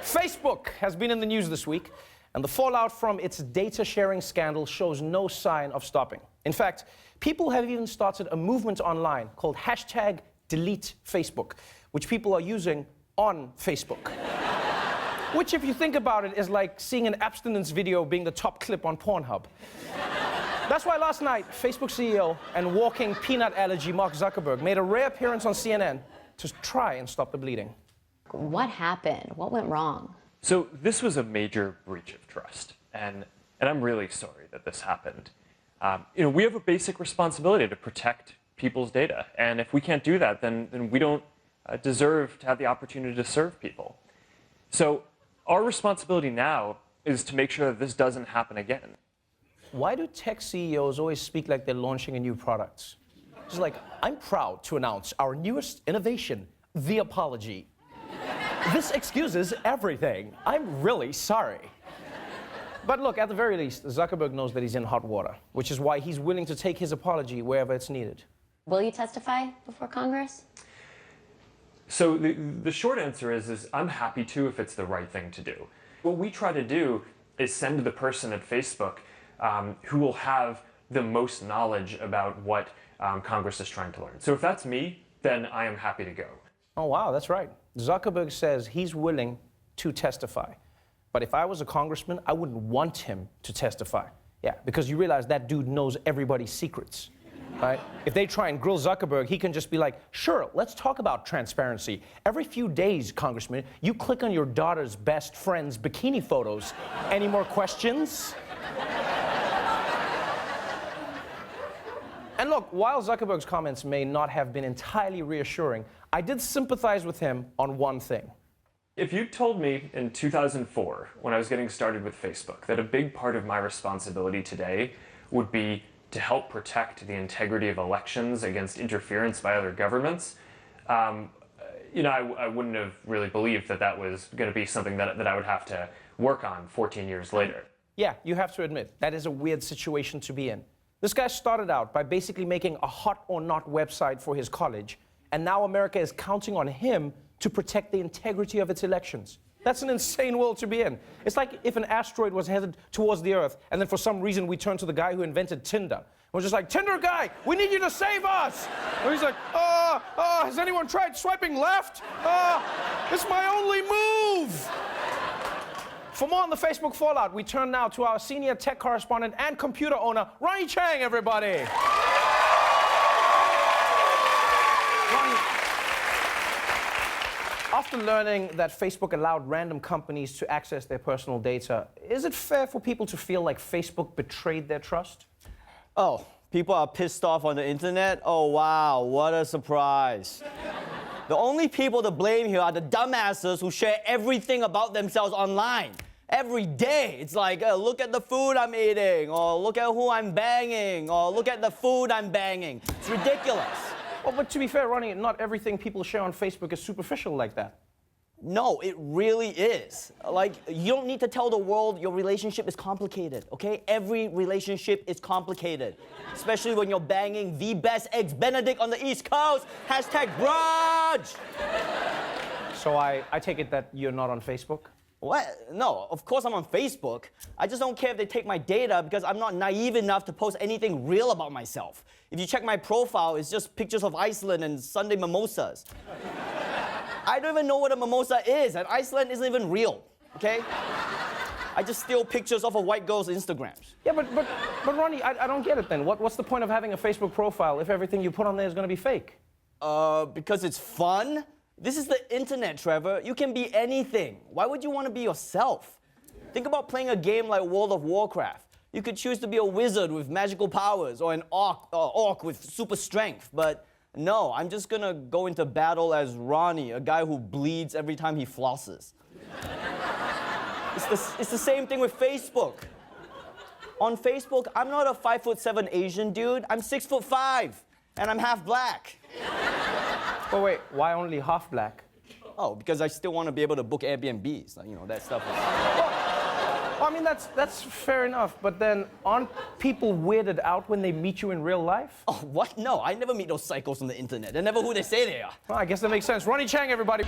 Facebook has been in the news this week, and the fallout from its data sharing scandal shows no sign of stopping. In fact, people have even started a movement online called #DeleteFacebook, which people are using on Facebook. Which, if you think about it, is like seeing an abstinence video being the top clip on Pornhub. That's why last night, Facebook CEO and walking peanut allergy Mark Zuckerberg made a rare appearance on CNN to try and stop the bleeding. What happened? What went wrong? So this was a major breach of trust, and I'm really sorry that this happened. We have a basic responsibility to protect people's data, and if we can't do that, then we don't deserve to have the opportunity to serve people. So our responsibility now is to make sure that this doesn't happen again. Why do tech CEOs always speak like they're launching a new product? It's like, I'm proud to announce our newest innovation, the apology. This excuses everything. I'm really sorry. But look, at the very least, Zuckerberg knows that he's in hot water, which is why he's willing to take his apology wherever it's needed. Will you testify before Congress? So the short answer is I'm happy to if it's the right thing to do. What we try to do is send the person at Facebook who will have the most knowledge about what Congress is trying to learn. So if that's me, then I am happy to go. Oh, wow, that's right. Zuckerberg says he's willing to testify. But if I was a congressman, I wouldn't want him to testify. Yeah, because you realize that dude knows everybody's secrets, right? If they try and grill Zuckerberg, he can just be like, sure, let's talk about transparency. Every few days, Congressman, you click on your daughter's best friend's bikini photos. Any more questions? And look, while Zuckerberg's comments may not have been entirely reassuring, I did sympathize with him on one thing. If you told me in 2004, when I was getting started with Facebook, that a big part of my responsibility today would be to help protect the integrity of elections against interference by other governments, I wouldn't have really believed that that was going to be something that I would have to work on 14 years later. Yeah, you have to admit, that is a weird situation to be in. This guy started out by basically making a hot or not website for his college, and now America is counting on him to protect the integrity of its elections. That's an insane world to be in. It's like if an asteroid was headed towards the Earth, and then for some reason we turned to the guy who invented Tinder. We're just like, Tinder guy, we need you to save us! And he's like, has anyone tried swiping left? It's my only move! For more on the Facebook fallout, we turn now to our senior tech correspondent and computer owner, Ronnie Chang, everybody. Ronnie, after learning that Facebook allowed random companies to access their personal data, is it fair for people to feel like Facebook betrayed their trust? Oh, people are pissed off on the internet? Oh, wow, what a surprise. The only people to blame here are the dumbasses who share everything about themselves online. Every day, it's like, look at the food I'm eating, or look at who I'm banging, or look at the food I'm banging. It's ridiculous. Well, but to be fair, Ronnie, not everything people share on Facebook is superficial like that. No, it really is. Like, you don't need to tell the world your relationship is complicated, okay? Every relationship is complicated. Especially when you're banging the best eggs Benedict on the East Coast. #brunch. So I take it that you're not on Facebook? What? No, of course I'm on Facebook. I just don't care if they take my data because I'm not naive enough to post anything real about myself. If you check my profile, it's just pictures of Iceland and Sunday mimosas. I don't even know what a mimosa is, and Iceland isn't even real, okay? I just steal pictures off of white girls' Instagrams. Yeah, but Ronnie, I don't get it then. What's the point of having a Facebook profile if everything you put on there is going to be fake? Because it's fun? This is the internet, Trevor. You can be anything. Why would you want to be yourself? Think about playing a game like World of Warcraft. You could choose to be a wizard with magical powers or an orc with super strength, but no, I'm just gonna go into battle as Ronnie, a guy who bleeds every time he flosses. It's the same thing with Facebook. On Facebook, I'm not a 5'7" Asian dude. I'm 6'5", and I'm half black. Oh, wait, why only half black? Oh, because I still want to be able to book Airbnbs. You know, that stuff is... Well, I mean, that's fair enough, but then aren't people weirded out when they meet you in real life? Oh, what? No, I never meet those psychos on the internet. They're never who they say they are. Well, I guess that makes sense. Ronnie Chang, everybody.